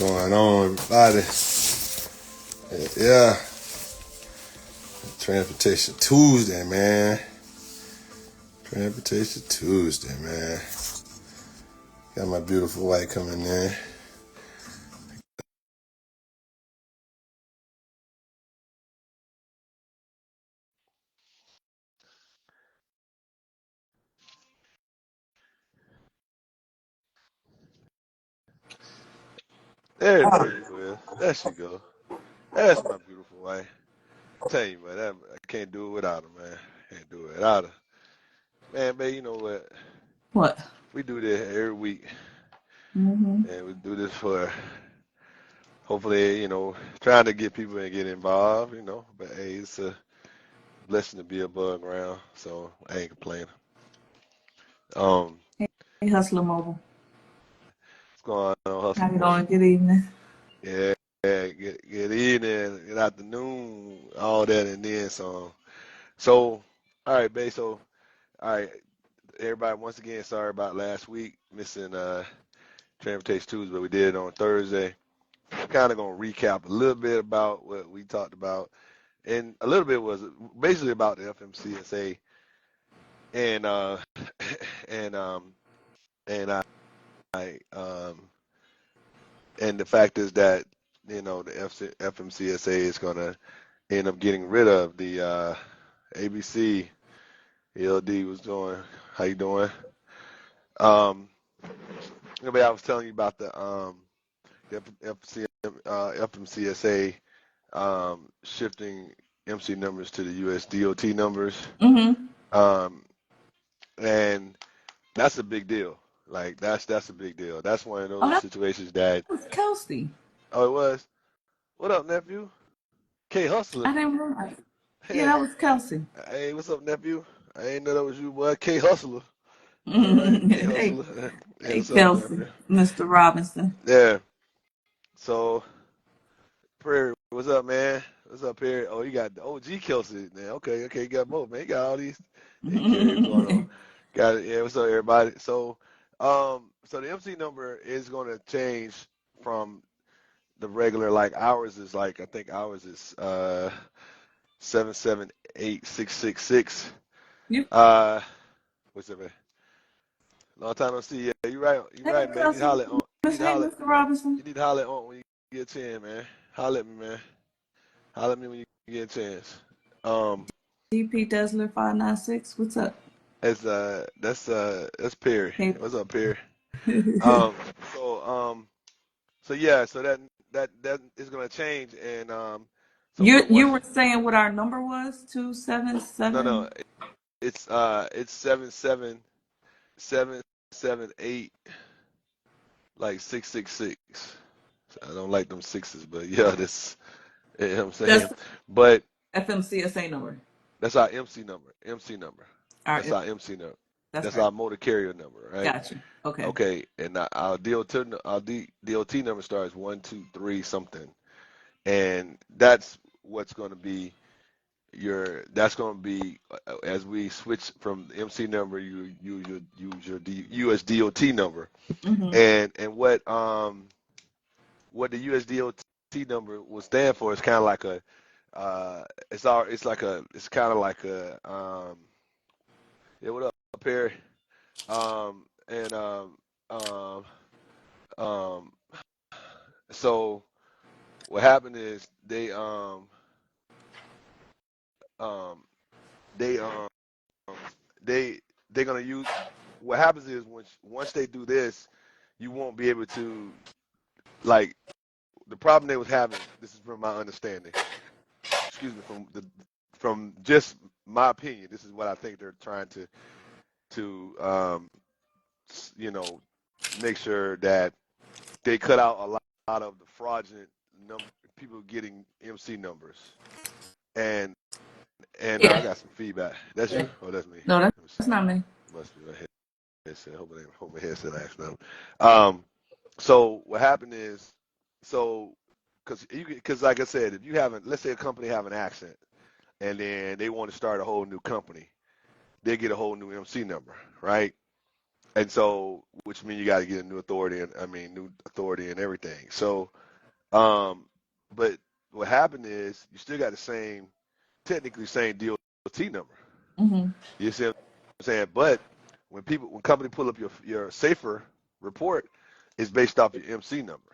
going on, everybody? Yeah, Transportation Tuesday, man. Transportation Tuesday, man. Got my beautiful wife coming in. There the beautiful is. There she go. That's my beautiful wife. Tell you, man, I can't do it without her, man. Can't do it without her. Man, babe, you know what? What? We do this every week, Mm-hmm. and we do this for hopefully, trying to get people to get involved, But hey, it's a blessing to be above ground, so I ain't complaining. Um, Hey, Hustler Mobile. what's going on, How Hustle you Mobile? doing? Good evening. Yeah, good evening, good afternoon, all that, and then some. So, all right, babe. So, all right, everybody. Once again, sorry about last week missing Transportation Tuesday, but we did it on Thursday. We're kind of gonna recap a little bit about what we talked about, and a little bit was basically about the FMCSA and and and I and the fact is that the FMCSA is gonna end up getting rid of the ABC. LD was doing. How you doing? Um, I was telling you about the FMCSA shifting MC numbers to the US DOT numbers. Mm-hmm. Um, and that's a big deal. Like that's a big deal. That's one of Oh, those that situations that was Kelsey. oh it was. What up, nephew? K Hustler. I didn't realize. Yeah, Hey, that was Kelsey. hey, what's up, nephew? I ain't know that was you, boy. K Hustler. All right, K Hey, Hustler. Hey, hey, what's up, Kelsey, nephew? Mr. Robinson. Yeah. So, Prairie, what's up, man? What's up, Perry? Oh, you got the OG Kelsey, man. Okay, okay, you got both, man. You got all these hey, carriers going on. Got it. Yeah, what's up, everybody? So the MC number is going to change from the regular, like ours is like I think ours is 778666. You, What's up, man? Long time no see. Yeah, you right. You hey, right, man. You need to Kelsey. holler on. You need to Hey, holler. Mr. Robinson. You need to holler on when you get a chance, man. Holler at me, man. Holler at me when you get a chance. Um, DP Desler 596. What's up? that's Perry. Hey. What's up, Perry? Um, so so yeah, so that is gonna change, and so You once were saying what our number was? no, 277. it's 778 like 666. I don't like them sixes, but yeah, this you know what I'm saying. That's But FMCSA number. that's our MC number. MC number. Our That's our MC number. That's That's right. our motor carrier number, right? Gotcha. Okay. Okay, and our DOT number starts 123 something, and that's what's going to be that's going to be as we switch from the MC number, you use your US DOT number, Mm-hmm. and what the US DOT number will stand for is kind of like a it's kind of like a yeah, what up, Perry? And um um so what happened is um they they they're gonna use what happens is once they do this, you won't be able to like the problem they was having. This is from my understanding. Excuse me, from just my opinion. This is what I think they're trying to you know make sure that they cut out a lot of the fraudulent number people getting MC numbers. And I Yeah. got some feedback. That's you? Oh, that's me. No, Let me see. that's not me. Must be my headset. Hope my headset acts up. So what happened is, so because like I said, if you haven't, let's say a company have an accident and then they want to start a whole new company, they get a whole new MC number, right? and so which means you got to get a new authority and new authority and everything. So, um, but what happened is you still got the same, technically same DOT number. Mhm. You see what I'm saying? But when company pull up your safer report, it's based off your MC number.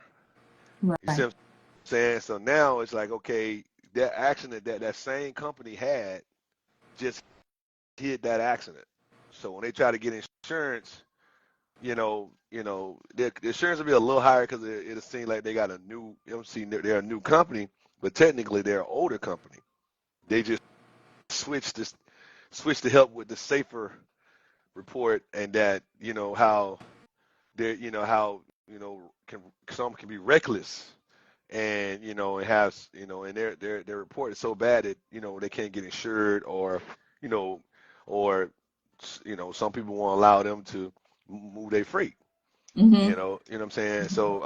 You see Right. what I'm saying? So now it's like, okay, that accident that same company had just hit that accident. So when they try to get insurance, the insurance will be a little higher because it'll seem like they got a new MC. They're a new company, but technically they're an older company. They just switched this switched to help with the safer report, and that how they're how can some can be reckless, and it has and their report is so bad that they can't get insured, or you know or some people won't allow them to move their freight. Mhm. What I'm saying? So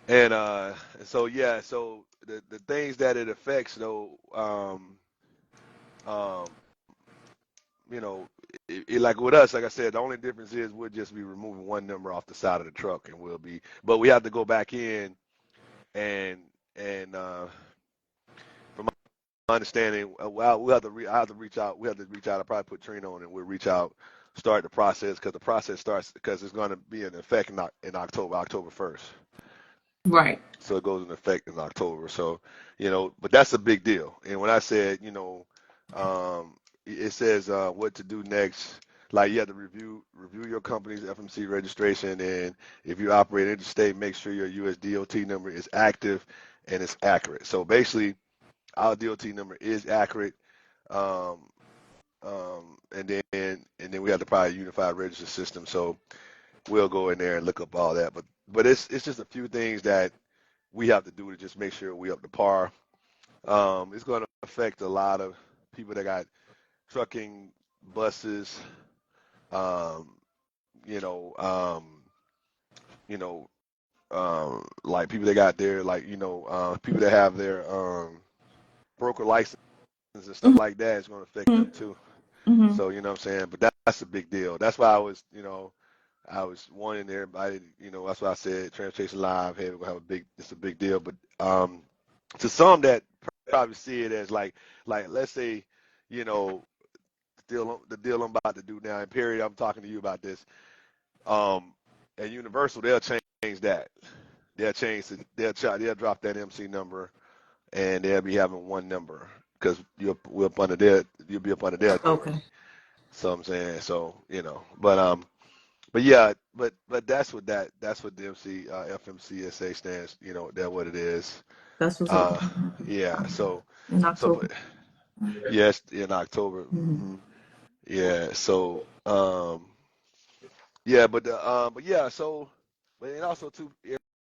and so yeah, so the things that it affects though, um you know like with us, like I said, the only difference is we'll just be removing one number off the side of the truck, and but we have to go back in, and from my understanding, well, I have to reach out. We have to reach out. I probably put Trina on, and we'll reach out, start the process, because the process starts because it's going to be in effect in October 1st. Right. So it goes in effect in October. So, but that's a big deal. And when I said, it says what to do next. Like you have to review your company's FMC registration, and if you operate interstate, make sure your US DOT number is active and it's accurate. So basically, our DOT number is accurate. Um, and then we have the probably unified register system. So we'll go in there and look up all that. But it's just a few things that we have to do to just make sure we up to par. It's going to affect a lot of people that got trucking, buses, um, you know, um, you know, like people that got their people that have their broker license and stuff Mhm. like that. It's going to affect them too. Mhm. So what I'm saying, but that's a big deal. That's why I was wanting everybody, that's why I said Transportation Live, hey, we're gonna have it's a big deal. But to some that probably see it as like let's say, you know, the deal I'm about to do now, and period, I'm talking to you about this. Um, at Universal, they'll change that. They'll drop that MC number, and they'll be having one number because you'll be up under their authority. Okay. So I'm saying, so but yeah, but that's what the FMCSA stands. That what it is. That's what's up. Uh, yeah. In So October. but yes, in October. Mhm. Yeah. Yeah, but yeah. But and also too,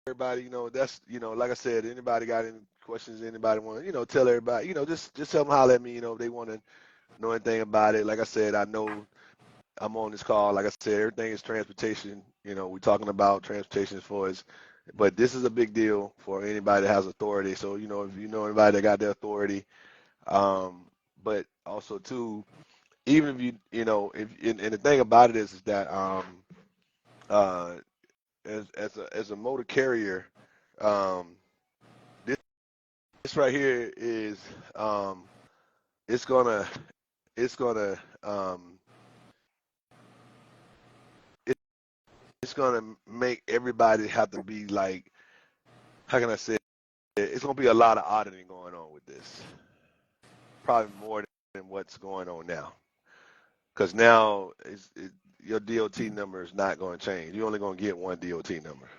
everybody, that's like I said, anybody got any questions? Anybody want to tell everybody, just tell them, holler at me. If they want to know anything about it. Like I said, I know I'm on this call. Like I said, everything is transportation. We're talking about transportation as far as, but this is a big deal for anybody that has authority. So, if you know anybody that got the authority, um, but also too, even if if and the thing about it is that uh, as a motor carrier, um, this right here is it's gonna it's gonna it, it's gonna make everybody have to be like, how can I say it's gonna be a lot of auditing going on with this, probably more than what's going on now. Because now your DOT number is not going to change. You're only going to get one DOT number,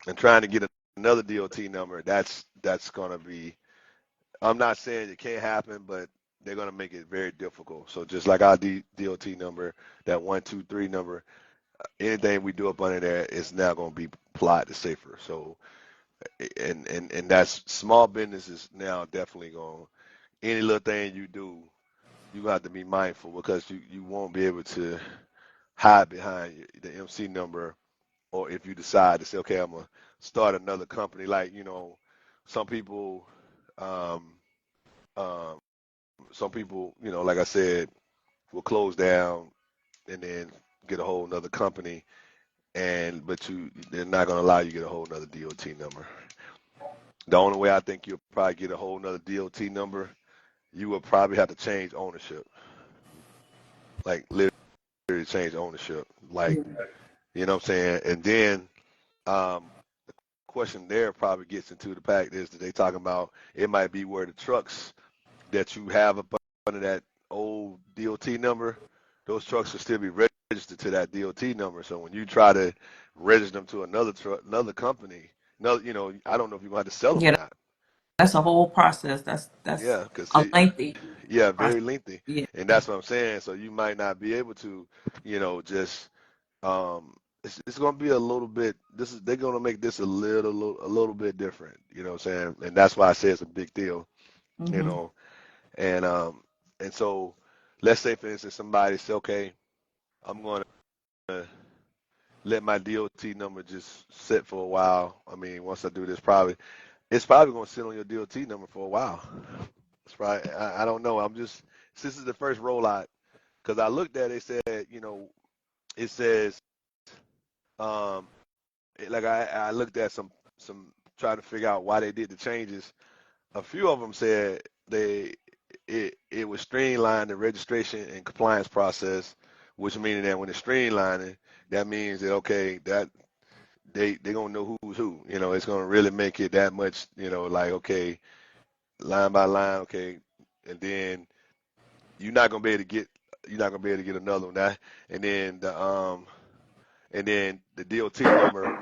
and trying to get another DOT number, that's going to be. I'm not saying it can't happen, but they're going to make it very difficult. So just like our DOT number, that 123 number, anything we do up under there is now going to be applied to safer. So and that's small businesses now definitely going. Any little thing you do, you have to be mindful because you won't be able to hide behind the MC number, or if you decide to say, okay, I'm gonna start another company, like some people, um, um, some people, like I said, will close down and then get a whole nother company, but they're not gonna allow you to get a whole nother DOT number. The only way I think you'll probably get a whole nother DOT number, you will probably have to change ownership, like literally change ownership, like, Yeah. you know what I'm saying? And then um, question there probably gets into the fact is that they talking about it might be where the trucks that you have up under that old DOT number, those trucks will still be registered to that DOT number. So when you try to register them to another truck, another company, no, I don't know if you're gonna have to sell them or Yeah, not. that's a whole process. That's Yeah, because a lengthy yeah, process. very lengthy, Yeah. and that's what I'm saying. So you might not be able to, just it's gonna be a little bit. They're gonna make this a little bit different. You know what I'm saying? And that's why I say it's a big deal. You Mhm. know, and so let's say for instance somebody say, okay, I'm gonna let my DOT number just sit for a while. I mean, once I do this, it's probably gonna sit on your DOT number for a while. It's probably I don't know. This is the first rollout because I looked at it. It said, it says um like I looked at some trying to figure out why they did the changes. A few of them said it would streamline the registration and compliance process, which meaning that when it's streamlining, that means that okay, that they gonna know who's who. It's gonna really make it that much. Like okay, line by line, okay, and then you're not gonna be able to get you're not gonna be able to get another one. And then the DOT number,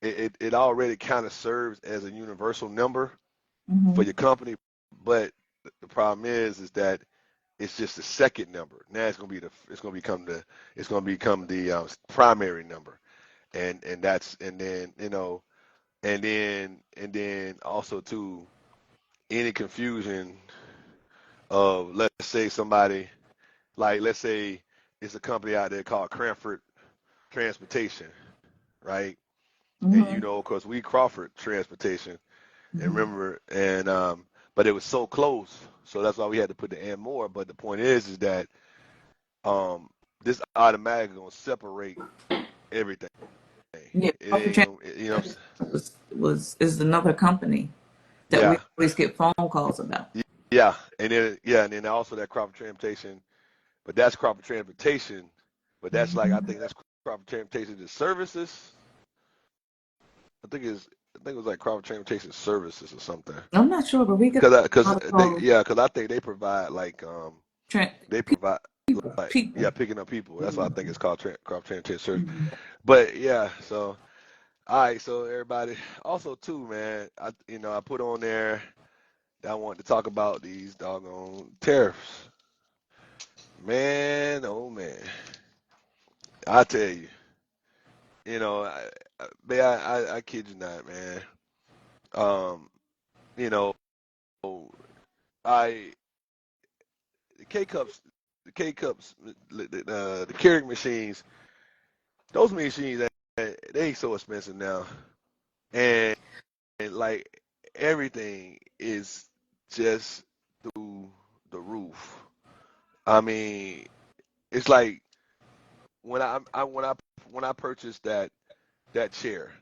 it already kind of serves as a universal number for Mhm. your company, but the problem is that it's just the second number. Now it's gonna become the primary number, and that's and then and then also too any confusion of let's say somebody like let's say it's a company out there called Cranford Transportation, right? And Mhm. of course we Crawford Transportation, and Mhm. remember, and but it was so close, so that's why we had to put the and more. But the point is that um, this automatically gonna separate everything. Yeah. It Health ain't gonna, is another company that we yeah, always get phone calls about. and then also that Crawford Transportation, but that's Crawford Transportation, but that's like I Mhm. think that's Crawford Transportation the services. I think it was like Crawford Transportation Services or something. I'm not sure, but we get a Cause lot of they calls. yeah, cause I think they provide like Tran they provide like people. yeah picking up people. That's why I think it's called Crawford Transportation Service. Mhm. But yeah, so all right, so everybody also too, man. I put on there that I wanted to talk about these doggone tariffs. Man, oh man, I tell you, man, I kid you not, man. Um, you know, I the K cups, the Keurig machines. Those machines, they so expensive now, and like everything is just through the roof. I mean, it's like when I purchased that chair,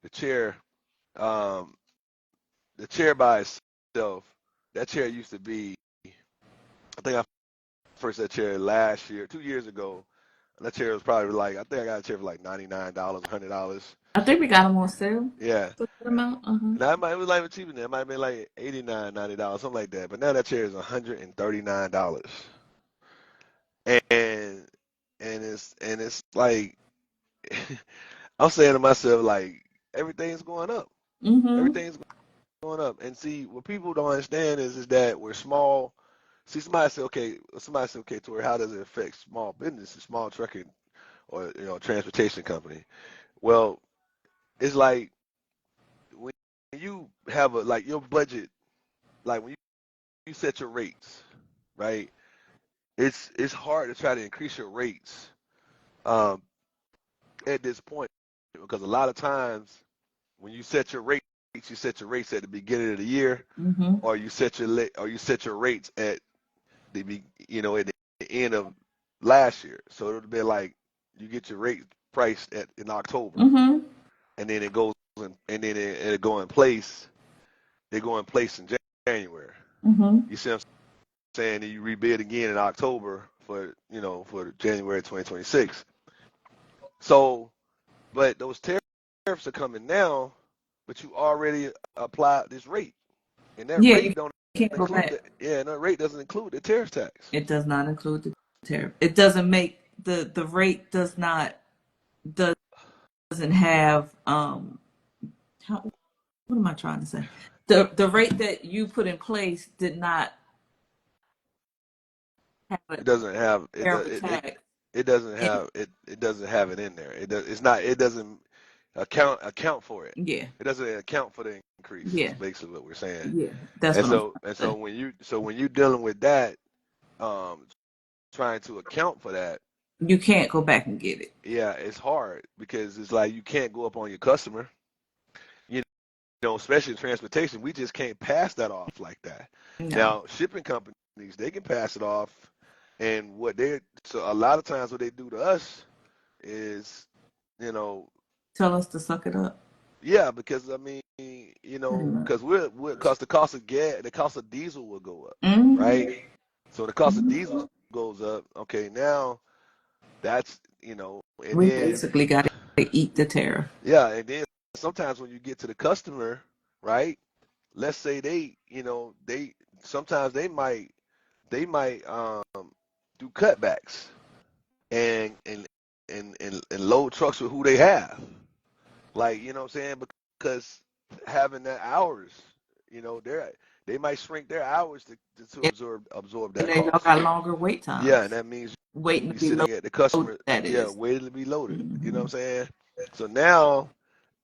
the chair, um, the chair by itself, that chair used to be. I think I first that chair last year, 2 years ago. And that chair was probably like I think I got a chair for like $99, $100. I think we got them on sale Yeah, for that amount. Uh-huh. and it was like even cheaper than that. It might have been like 89, $90, something like that. But now that chair is $139, and it's like I'm saying to myself like everything's going up. Mhm. Everything's going up. And see, what people don't understand is that we're small. See, somebody say, okay, Tori, how does it affect small businesses, small trucking or transportation company? Well, it's like when you have like your budget, like when you set your rates, right? It's hard to try to increase your rates um, at this point because a lot of times when you set your rates at the beginning of the year, Mhm. or you set your rates at the end of last year. So it'll be like you get your rate priced in October, Mm-hmm. and then it goes and then it go in place. They go in place in January. Mm-hmm. You see what I'm saying? And you rebid again in October for January 2026. So, but those tariffs are coming now, but you already applied this rate, and that Yeah, rate you don't can't go include back. the yeah, and that rate doesn't include the tariff tax. It does not include the tariff. It doesn't make the rate doesn't have how, what am I trying to say? The rate that you put in place did not have a It doesn't have it. tariff tax. It doesn't have it. It doesn't have it in there. It does. It's not. It doesn't account for it. Yeah, It doesn't account for the increase. Is yeah, basically what we're saying. yeah. That's And what I'm so trying and to so when you dealing with that, um, trying to account for that, say. You can't go back and get it. yeah, it's hard because it's like you can't go up on your customer. You especially in transportation, we just can't pass that off like that. No. Now, shipping companies, they can pass it off, and so a lot of times what they do to us is, you know, Tell us to suck it up. yeah, because I mean, Pretty much. because because the cost of gas, the cost of diesel will go up, Mm-hmm. right? So the cost of diesel Mm-hmm. goes up. Okay, now that's and We then basically got to eat the tariff. yeah, and then sometimes when you get to the customer, right? Let's say they sometimes they might do cutbacks and load trucks with who they have. Like, you know what I'm saying? Because having that hours, they might shrink their hours to absorb And that then y'all cost. got longer wait Yeah, and times. that means you'll Waiting to be be sitting at the customer, loaded, that yeah, is. waiting to be loaded. You know Mm-hmm. what I'm saying? So now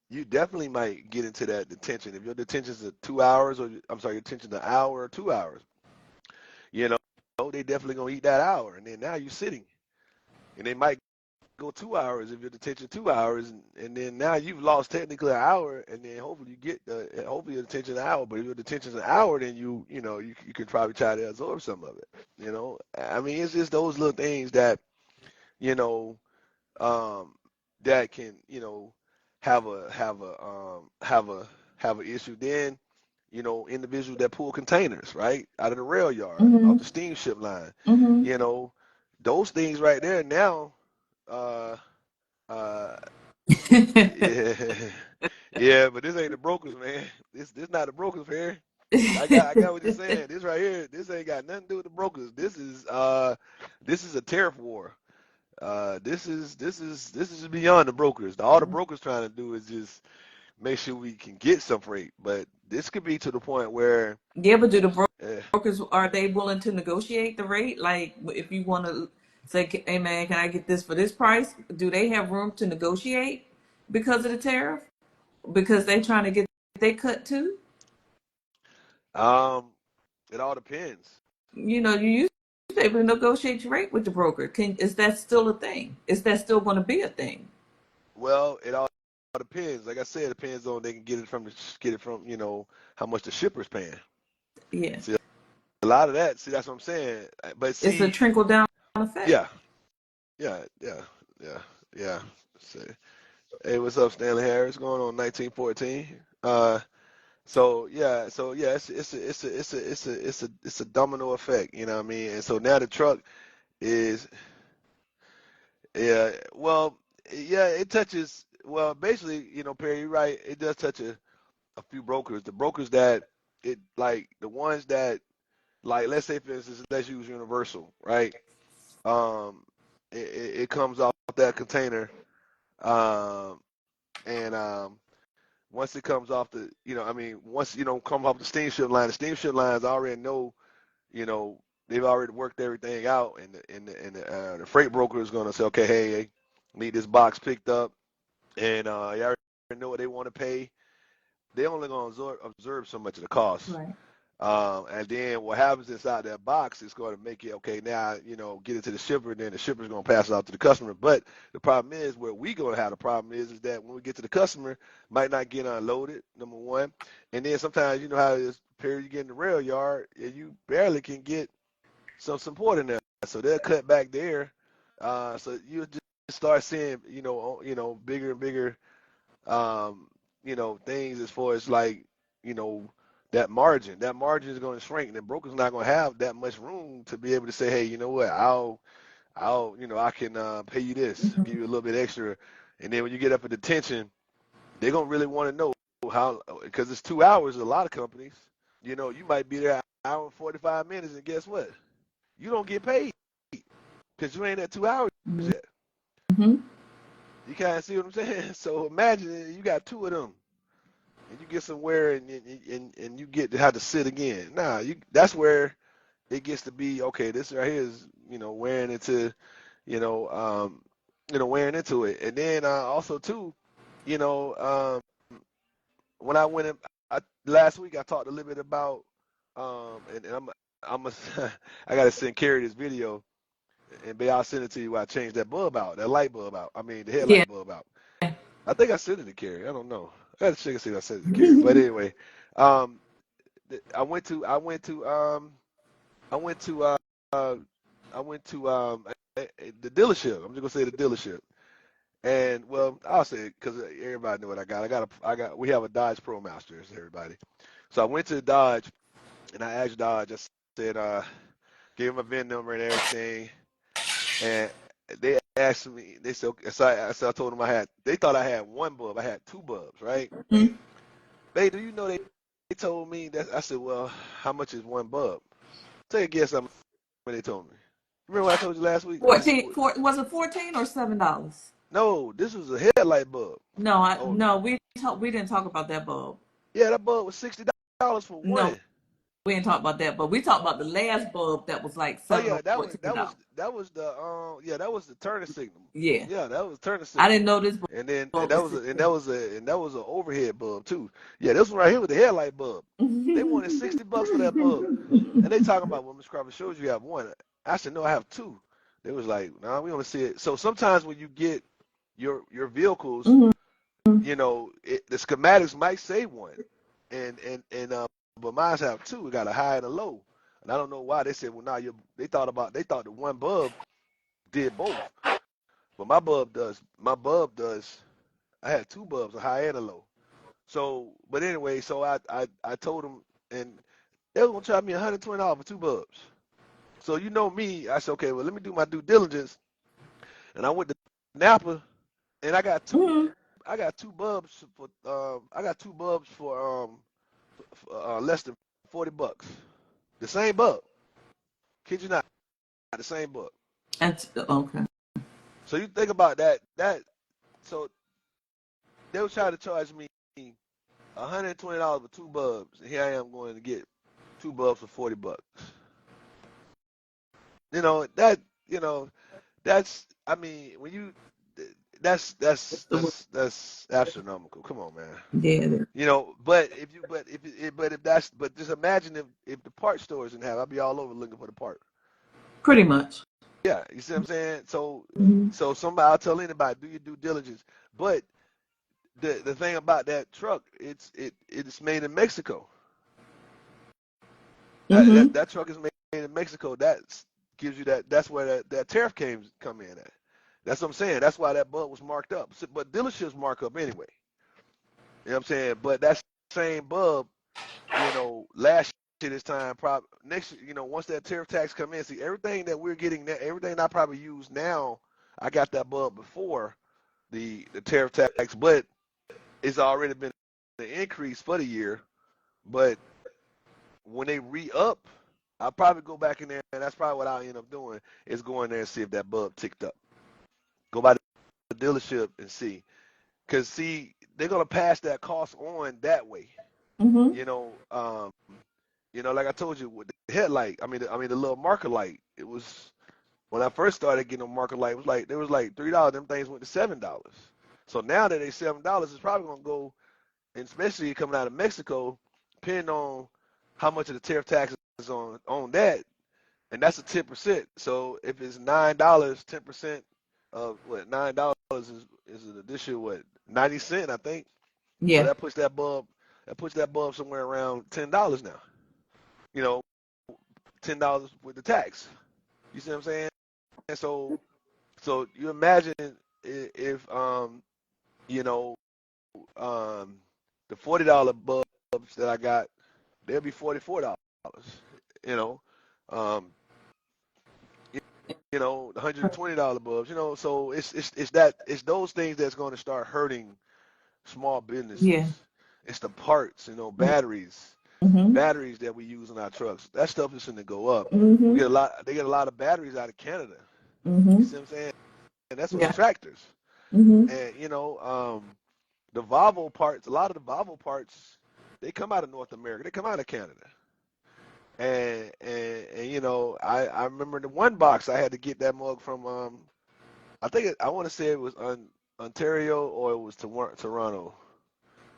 you definitely might get into that detention. If your detention's at 2 hours, or I'm sorry, your detention's an hour or 2 hours, you know, they definitely gonna eat that hour. And then now you're sitting. And they might go 2 hours if your detention 2 hours, and then now you've lost technically an hour, and then hopefully hopefully your detention an hour. But if your detention's an hour, then you could probably try to absorb some of it. I mean, it's just those little things that you know um, that can have a issue. Then individuals that pull containers right out of the rail yard off Mm-hmm. the steamship line, Mm-hmm. you know those things right there now. Uh, uh, yeah, yeah, but this ain't the brokers, man. This not the brokers here. I got what you're saying. This right here, this ain't got nothing to do with the brokers. This is a tariff war. This is beyond the brokers. All the brokers trying to do is just make sure we can get some freight. But this could be to the point where, Yeah, but do the uh, brokers, are they willing to negotiate the rate? Like, if you want to say, "Hey, man, can I get this for this price?" Do they have room to negotiate because of the tariff? Because they trying to get they cut too. um, it all depends. You used to be able to negotiate your rate with the broker. Is that still a thing? Is that still going to be a thing? Well, it all depends. Like I said, it depends on they can get it from how much the shipper's paying. Yeah, See, a lot of that. See, that's what I'm saying. But it's a see, trickle down effect. yeah, yeah, yeah, yeah, yeah. See. Hey, what's up, Stanley Harris? Going on 1914. So yeah, it's a domino effect, you know what I mean? And so now the truck is, yeah, well, yeah, it touches, well, basically, Perry, you're right, it does touch a few brokers. The brokers that like the ones that, like, let's say for instance, let's use Universal, right? Um, it comes off that container, um, and once it comes off I mean, once comes off the steamship lines already know, you know, they've already worked everything out, and the freight broker is gonna say, okay, hey, need this box picked up, and you already know what they want to pay. They only gonna observe so much of the cost. Right. And then what happens inside that box is going to make it okay. Now get it to the shipper, and then the shipper's going to pass it out to the customer. But the problem is, where we going to have the problem is that when we get to the customer, might not get unloaded. Number one, and then sometimes you know how it is. Period, you get in the rail yard, and you barely can get some support in there. So they'll cut back there, So you just start seeing, bigger and bigger, um, things as far as like, you know, that margin is going to shrink, and the broker's not going to have that much room to be able to say, hey, you know what, I can pay you this, give you a little bit extra, and then when you get up at the tension, they're gonna really want to know how, because it's 2 hours. A lot of companies, you might be there an hour and 45 minutes, and guess what? You don't get paid because you ain't at 2 hours yet. Mm-hmm. You kind of see what I'm saying? So imagine you got two of them, and you get somewhere, and you get to have to sit again. Nah, that's where it gets to be. Okay, this right here is wearing into you know wearing into it, and then also too, you know. When I went in last week, I talked a little bit about, and I'm a, I gotta send Carrie this video, and I'll send it to you. Where I changed that bulb out, that light bulb out. I mean, the Yeah. headlight bulb out. I think I sent it to Carrie. I don't know. I gotta check and see if I sent it to Carrie. But anyway, um, I went to, uh, I went to the dealership. I'm just gonna say the dealership. And well, I'll say it because everybody know what I got. We have a Dodge ProMaster, as everybody. So I went to Dodge and I asked Dodge. I said, gave him a VIN number and everything. And they asked me. They said, okay, so I told them They thought I had one bulb. I had two bulbs, right? Mm-hmm. Babe, do you know they told me that? I said, well, how much is one bulb? Take a guess how much they told me. Remember what I told you last week? 14, was it 14 or $7? No, this was a headlight bulb. No, Oh, no, we didn't talk about that bulb. yeah, that bulb was $60 for No, one. we didn't talk about that, but we talked about the last bulb that was like Oh 7 or yeah, that was that was $14. that was the that was the turning signal. Yeah, Yeah, that was turning I didn't signal. know this And then bulb was 16. that was a overhead bulb too. Yeah, this one right here was the headlight bulb. They wanted $60 for that bulb. And they talking about, well, Mr. Crawford shows you have one. I said, no, I have two. They was like, no, we only see it. So sometimes when you get your vehicles, Mhm. the schematics might say one, and but mine have two. We got a high and a low, and I don't know why they said, well, now they thought the one bulb did both, but my bulb does. I had two bulbs, a high and a low. So, but anyway, so I told them, and they were gonna charge me $120 for two bulbs. So you know me, I said, okay, well, let me do my due diligence, and I went to Napa, and Mhm. I got two bulbs for less than $40. The same bulb. Kid you not, the same bulb. Okay. So you think about so they were trying to charge me $120 for two bulbs, and here I am going to get two bulbs for $40. You know that you know that's I mean when you that's astronomical. Come on, man. Yeah, But just imagine if the part stores didn't have, I'd be all over looking for the part. pretty much. Yeah, you see what I'm saying? Mhm. So somebody, I'll tell anybody, do your due diligence. But the thing about that truck, it's made in Mexico. Mhm. That truck is made in Mexico. That gives you that's where that tariff come in at. That's what I'm saying. That's why that bulb was marked up. But dealerships mark up anyway. You know what I'm saying? But that same bulb, last year this time, probably next, once that tariff tax come in, see everything that we're getting now, everything I probably use now, I got that bulb before the tariff tax, but it's already been an increase for the year. But when they re-up, I'll probably go back in there, and that's probably what I'll end up doing is going there and see if that bulb ticked up. Go by the dealership and see, because see they're gonna pass that cost on that way. Mhm. You know, like I told you with the headlight. I mean the little marker light. It was when I first started getting a marker light. It was like there was like $3. Them things went to $7. So now that they $7, it's probably gonna go, and especially coming out of Mexico, depending on how much of the tariff tax is on that, and that's a 10%. So if it's $9, 10% of what $9 is an additional what 90 cents, I think. So Yeah. that puts that bulb somewhere around $10 now. You know, $10 with the tax. You see what I'm saying? And so So you imagine if you know um the $40 bulbs that I got, they'll be $44. You know, um, the $120 bulbs. So it's those things that's going to start hurting small businesses. Yeah. It's the parts, Mm-hmm. batteries that we use in our trucks. That stuff is going to go up. Mm-hmm. They get a lot of batteries out of Canada. You Mm-hmm. see what I'm saying? And that's on the Yeah. tractors. Mm-hmm. And the Volvo parts, a lot of the Volvo parts, they come out of North America. They come out of Canada. And I remember the one box I had to get that mug from I want to say it was Ontario or it was Toronto.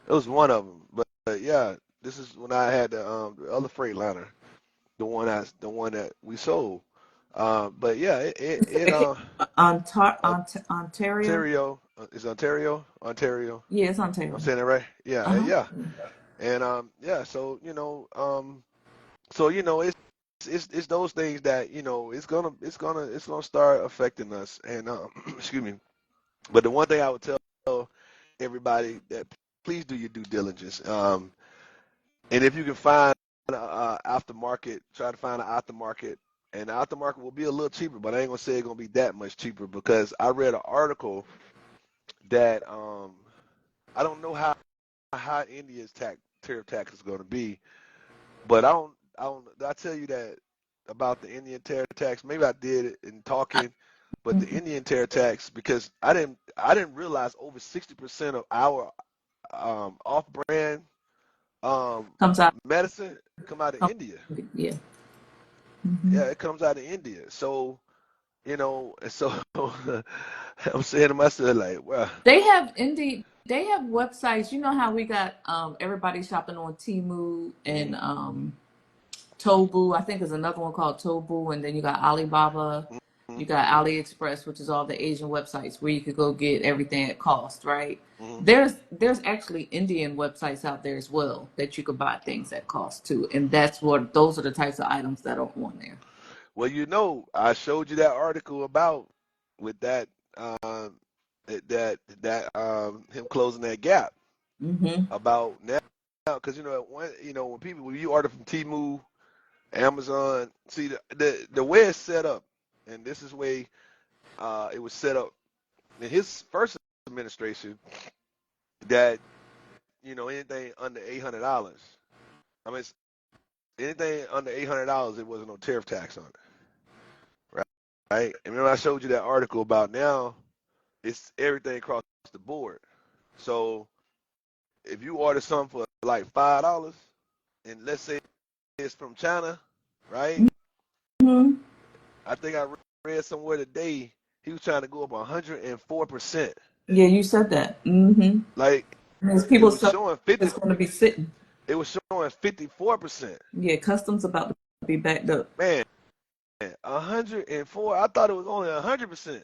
It was one of them. But yeah, this is when I had the other Freightliner, the one that we sold. But yeah, Ontario. Ontario is Ontario. Yeah, it's I'm Ontario. saying it right? Yeah, Uh-huh. yeah. And yeah, so it's those things that it's gonna start affecting us. And excuse me. But the one thing I would tell everybody that please do your due diligence. And if you can find aftermarket, try to find an aftermarket. And the aftermarket will be a little cheaper, but I ain't gonna say it's gonna be that much cheaper because I read an article that I don't know how India's tariff tax is gonna be, but I don't did I tell you that about the Indian tariff tax? Maybe I did it in talking, but the Mhm. Indian tariff tax because I didn't realize over 60% of our off-brand um, Comes out. medicine come out of Comes, India. yeah. Hmm. Yeah, it comes out of India. So, and so I'm saying to myself, like, well, They have indeed. They have websites. You know how we got everybody shopping on Temu and mm, Tobu. I think there's another one called Tobu, and then you got Alibaba. mm, You mm, got mm, AliExpress, which is all the Asian websites where you could go get everything at cost, right? mm. There's actually Indian websites out there as well that you could buy things at cost too, and that's what those are the types of items that are on there. Well, I showed you that article about with that um, him closing that gap Mm-hmm. about now because when you order from Temu, Amazon, see the way it's set up, and this is way it was set up in his first administration that anything under $800. I mean, anything under $800, it wasn't no tariff tax on it, right? Right. And remember, I showed you that article about now. It's everything across the board. So if you order something for like $5, and let's say it's from China, right? Mm-hmm. I think I read somewhere today he was trying to go up 104%. Yeah, you said that. Mm-hmm. Like Because it people was stuff showing 50. is going to be sitting. It was showing 54%. Yeah, customs about to be backed up. Man, 104. I thought it was only 100%.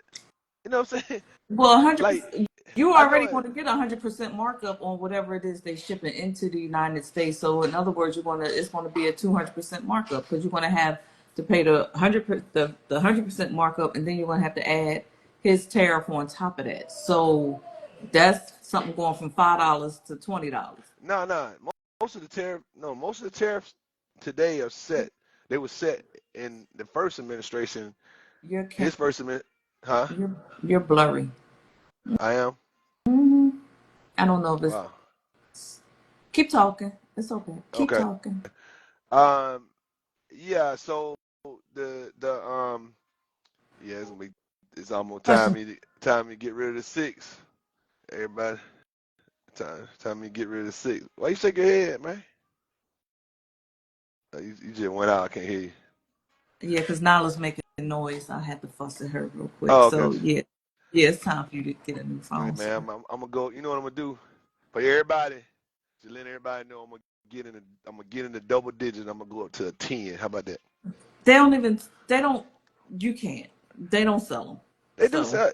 You know what I'm saying? Well, Like 100%. You I know already it. want to get 100% markup on whatever it is they shipping into the United States. So, in other words, it's going to be a 200% markup because you're going to have to pay the 100% markup, and then you're going to have to add his tariff on top of that. So, that's something going from $5 to $20. No, no. Most of the tariff, no, most of the tariffs today are set. They were set in the first administration. You're His first admin, huh? you're blurry. I am. Hmm. I don't know if it's. Wow. Keep talking. It's okay. Keep Okay. talking. Um. Yeah. So the yeah, it's almost Question. time me to get rid of the six. Everybody, time me to get rid of the six. Why you shake your head, man? You just went out. I can't hear you. Yeah, because Nala's making noise. I had to fuss at her real quick. Oh, So gotcha. yeah, yeah, it's time for you to get a new All right, phone, sir. man. I'm gonna go. You know what I'm gonna do for everybody. To let everybody know I'm gonna get in the double digits. I'm gonna go up to a 10. How about that? They don't even. They don't. You can't. They don't sell them. They do So sell.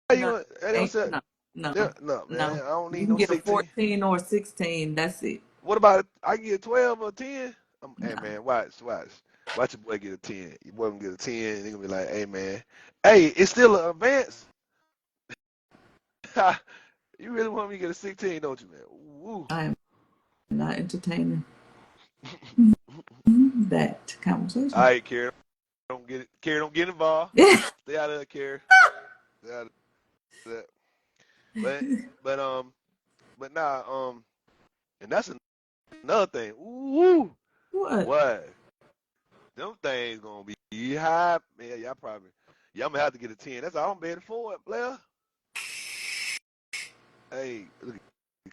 How you no, they don't sell. no, no, No, man. no. I don't You need can no get a 16. 14 or a 16. That's it. What about I can get 12 or 10? Hey No. man, watch. Watch your boy get a 10. Your boy gonna get a 10, and he gonna be like, hey man, hey, it's still an advance. You really want me to get a 16, don't you, man? Woo. I am not entertaining that All conversation. right, Carrie, don't get it. Carrie, don't get involved. Stay out of that, Carrie. Stay out of that. But but but nah and that's another thing. Ooh, What? boy, them things gonna be high, man. Y'all gonna have to get a 10. That's all I'm betting for it, player. Hey, look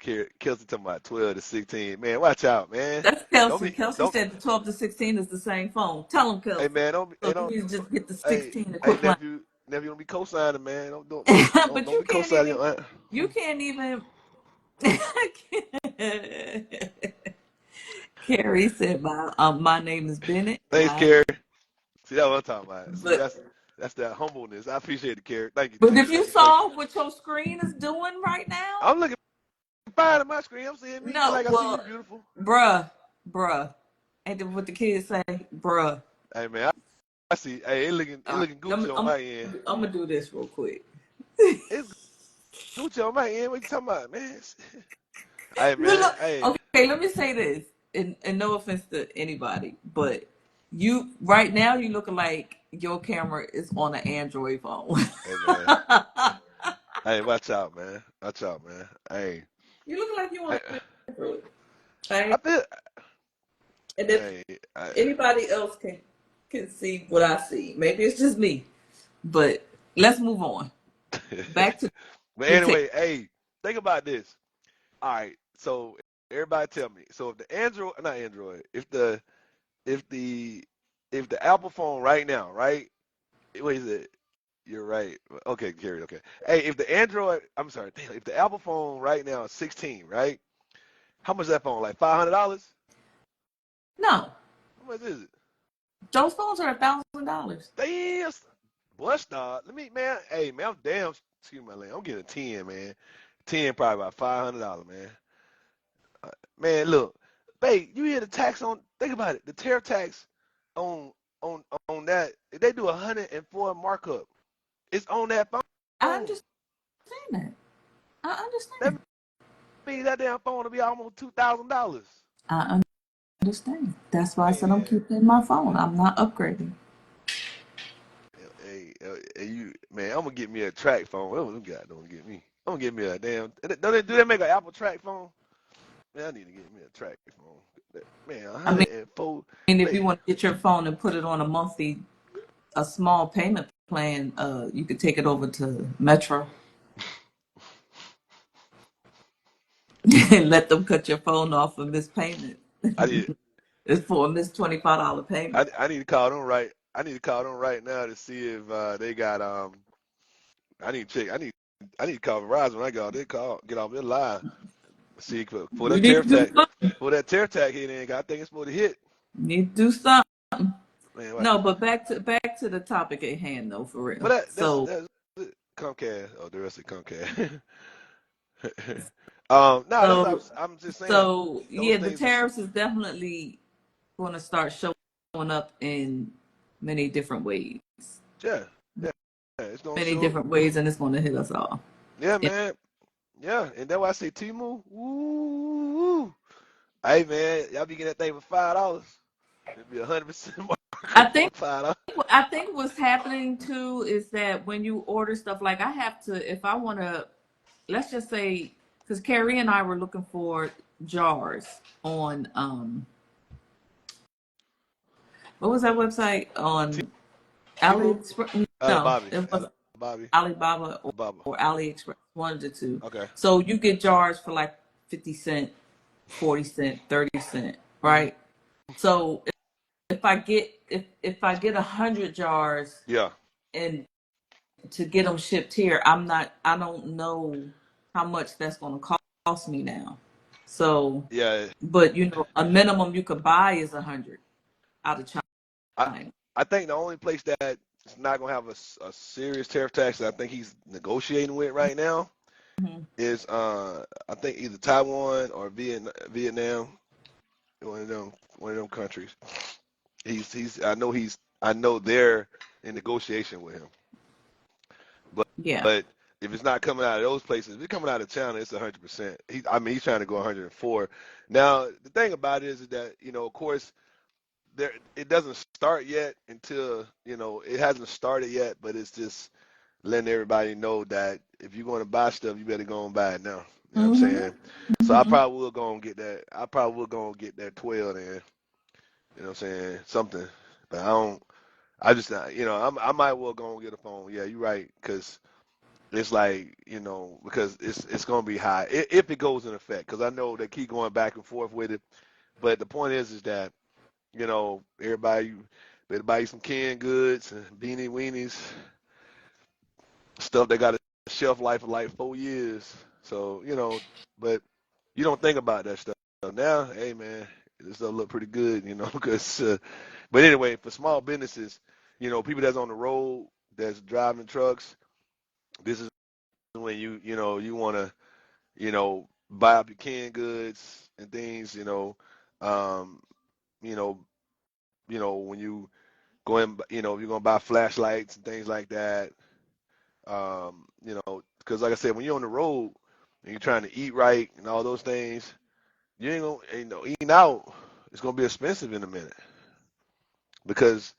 at Kelsey talking about 12 to 16. Man, watch out, man. That's Don't Kelsey. be Kelsey don't said the 12 to 16 is the same phone. Tell him, hey Kelsey. man, don't be hey So don't you need to just get the hey 16 and hey quit playing. nephew don't be co-signing, man. But Don't you be can't co-signing even. your aunt. You can't even. Carrie said, my name is Bennett. Thanks, I, Carrie. See that's what I'm talking about. See, but that's that humbleness. I appreciate it, Carrie. Thank you, but thank you, if you thank you, thank you. saw what your screen is doing right now, I'm looking fine at my screen. I'm seeing me just no, like I see you, well, beautiful. bruh, and then what the kids say, bruh. Hey man, I see. Hey, it All right, looking Gucci on my end. I'm gonna do this real quick. It's Gucci on my end. What you talking about, man? Hey You man, look hey, okay. Let me say this, and no offense to anybody, but you right now you looking like your camera is on an Android phone. hey man, hey, watch out, man. Watch out, man. Hey, You looking like you on I, an Android. I Okay? feel, And if hey, anybody else can see what I see, maybe it's just me. But let's move on. Back to but the tech. anyway, hey, think about this. All right, so everybody tell me. So if the Android, not Android, if the if the Apple phone right now, right? What is it? You're right. Okay, Gary. Okay. Hey, if the Android, I'm sorry, damn, if the Apple phone right now is 16, right? How much is that phone? Like $500? No, How much is it? those phones are $1,000. Damn. Boy, stop. Let me, man. Hey, man, I'm damn. Excuse my language. I'm getting a 10, man. 10 probably about $500, man. Man, look, babe, you hear the tax on? Think about it. The tariff tax on on that. They do 104 markup. It's on that I phone. understand that. I That understand. means that damn phone will be almost $2,000. I understand. That's why I said I'm Man, keeping my phone. I'm not upgrading. hey, you, man, I'm gonna get me a track phone. What them guys don't get me? I'm gonna get me a damn. Do they make an Apple track phone? Man, I need to get me a track phone. Man, I mean, 104. if you Man, want to get your phone and put it on a small payment plan, you could take it over to Metro and let them cut your phone off of this payment. I need It's for this $25 payment. I need to call them right. I need to call them right now to see if they got I need to check. I need to call Verizon when I go. They call get off their line. See for You that need tariff to do tag. something. For that tariff tag hit in, I think it's supposed to hit. You need to do something. Man, watch No, out. but back to the topic at hand, though, for But real. So that's Comcast. Oh, the rest of Comcast. No, that's so I'm just saying so those yeah, the things are tariffs is definitely going to start showing up in many different ways. yeah yeah yeah. It's gonna Many show up. different ways, and it's going to hit us all. Yeah, Yeah. man. Yeah, and that's why I say Timu. Woo. Hey man, y'all be getting that thing for $5. It'd be 100% I markup think on $5. I think what's happening too is that when you order stuff, like I have to, if I want to, let's just say, because Carrie and I were looking for jars on what was that website on Timu, AliExpress? No, Bobby, it was Bobby, Alibaba Baba. or AliExpress, one of the two. Okay. So you get jars for like 50 cent, 40 cent, 30 cent, Hmm. right? So if I get 100 jars Yeah. and to get them shipped here, I don't know how much that's going to cost me now. So, Yeah. but a minimum you could buy is 100 out of I China. I think the only place that is not gonna have a serious tariff tax that I think he's negotiating with right now Mhm. is I think either Taiwan or Vietnam, one of them countries. I know they're in negotiation with him. But Yeah. but if it's not coming out of those places, if it's coming out of town, it's 100%. I mean, he's trying to go 104. Now the thing about it is that of course, there it doesn't start yet until it hasn't started yet, but it's just letting everybody know that if you're going to buy stuff, you better go and buy it now. You know what I'm Mhm. saying? So I Mhm. probably will go and get that. I probably will go and get that 12 then. You know what I'm saying? Something. But I don't. I just I might well go and get a phone. Yeah, you're right. Because it's like because it's gonna be high if it goes in effect. Because I know they keep going back and forth with it. But the point is that everybody better buy you some canned goods and beanie weenies, stuff that got a shelf life of like 4 years. So but you don't think about that stuff now. Hey man, this stuff look pretty good, because. But anyway, for small businesses, people that's on the road, that's driving trucks, this is when you want to buy up your canned goods and things. Um, you know, when you go in, if you're gonna buy flashlights and things like that. Because like I said, when you're on the road and you're trying to eat right and all those things, you ain't gonna, eating out. It's gonna be expensive in a minute because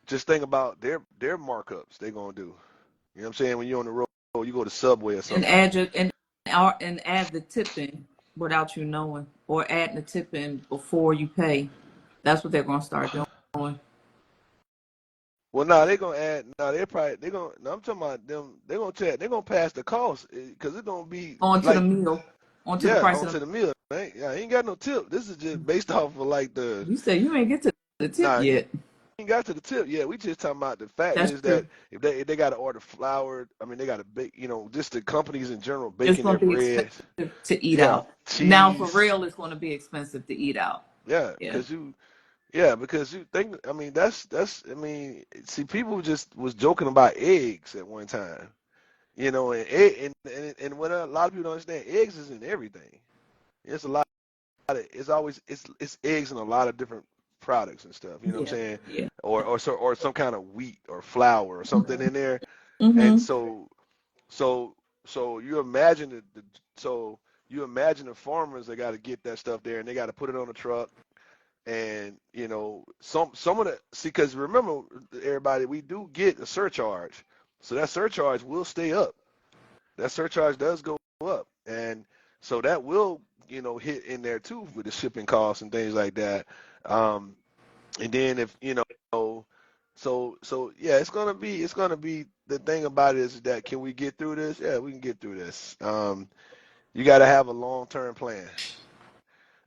just think about their markups they're gonna do. You know what I'm saying? When you're on the road, you go to Subway or And something. add your and add the tip in without you knowing, or add the tip in before you pay. That's what they're gonna start doing Well, no, they're gonna add. No, they're gonna. No, I'm talking about them. They're gonna check. They're gonna pass the cost because it's gonna be onto the like meal, onto the yeah, price of onto the. the meal. I ain't got no tip. This is just based off of like the. You say you ain't get to the tip Nah, yet. ain't got to the tip yet. We just talking about the fact That's is that true. if they got to order flour, I mean they got to bake. Just the companies in general It's baking gonna their be bread. expensive to eat Yeah, out. Now, for cheese. real, it's gonna be expensive to eat out. Yeah, Yeah. because you think. I mean that's. I mean, see, people just was joking about eggs at one time. And what a lot of people don't understand, eggs is in everything. It's a lot it's always it's eggs in a lot of different products and stuff. You know what I'm Yeah. saying? Yeah. Or some kind of wheat or flour or something in there. And Mhm. so so you imagine so you imagine the farmers that got to get that stuff there and they got to put it on a truck and some of the see because remember everybody we do get a surcharge, so that surcharge will stay up. That surcharge does go up, and so that will hit in there too with the shipping costs and things like that. Um, and then if yeah, it's gonna be the thing about it is that can we get through this? Yeah, we can get through this. You got to have a long-term plan,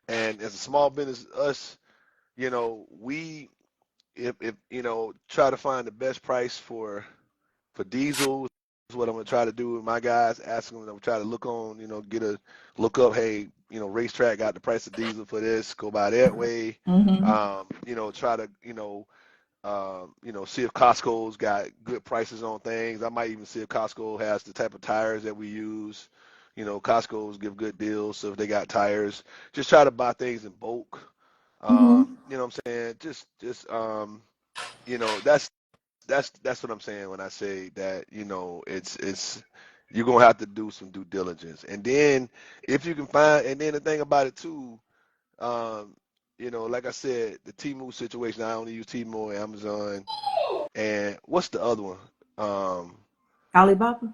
and as a small business, us, we if try to find the best price for diesel is what I'm gonna try to do with my guys. Ask them. I'm gonna try to look on, look up. Hey, racetrack got the price of diesel for this. Go by that way. Mhm. Try to see if Costco's got good prices on things. I might even see if Costco has the type of tires that we use. Costco's give good deals, so if they got tires, just try to buy things in bulk. Mhm. You know what I'm saying? Just that's what I'm saying when I say that it's you're gonna have to do some due diligence, and then if you can find, and then the thing about it too, um, like I said, the Temu situation. I only use Temu, Amazon, and what's the other one? Um, Alibaba.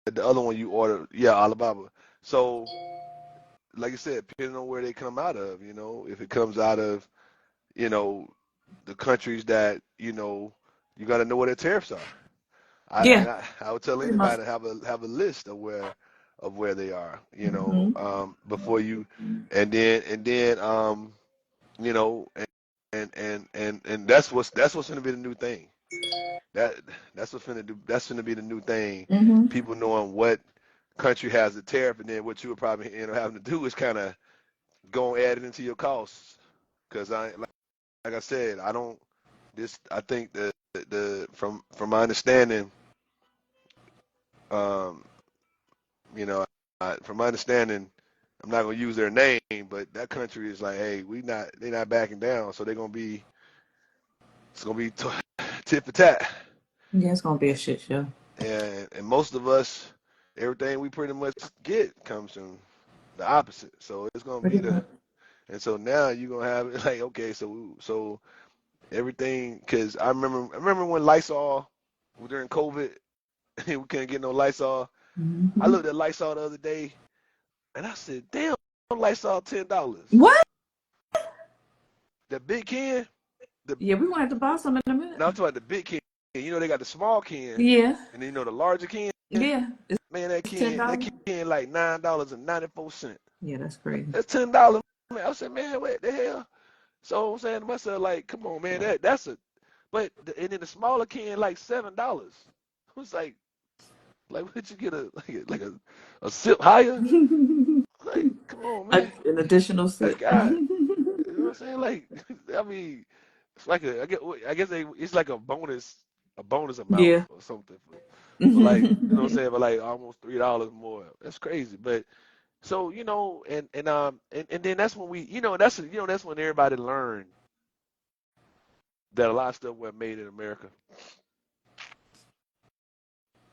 the other one you order, yeah, Alibaba. So, like I said, depending on where they come out of, if it comes out of, you know, the countries that you got to know what their tariffs are. Yeah. I would tell Pretty much. anybody to have a list of where they are, Mhm. before you, and then you know, and that's what's gonna be the new thing. That that's gonna be the new thing. Mhm. People knowing what country has the tariff, and then what you would probably having to do is kind of go and add it into your costs. Because like I said, I don't. I think the from my understanding, um, you know, from my understanding, I'm not gonna use their name, but that country is like, hey, they're not backing down, so it's gonna be tit for tat. Yeah, it's gonna be a shit show. And most of us, everything we pretty much get comes from the opposite. So it's gonna Pretty be much. and so now you're gonna have it like, okay, so everything, because I remember when Lysol during COVID, we couldn't get no Lysol. I Hmm. looked at Lysol the other day, and I said, damn, Lysol $10. What? The big can, the Yeah, we wanted to buy some in a minute. now I'm talking about the big can. You know they got the small can, Yeah, and then you know the larger can. yeah. Man, It's $10. that can like $9.94. Yeah, that's crazy. That's $10. Man, I said, man, what the hell? So I'm saying to myself, like, come on, man, that's a and then the smaller can like $7. I was like, would you get a sip higher? Like, come on, man. An additional Like, sip. God, you know what I'm saying? Like, I mean, it's like I guess it's like a bonus amount Yeah. or something for like, you know what I'm saying, for like almost $3 more. That's crazy. But so, and then that's when that's when everybody learned that a lot of stuff wasn't made in America.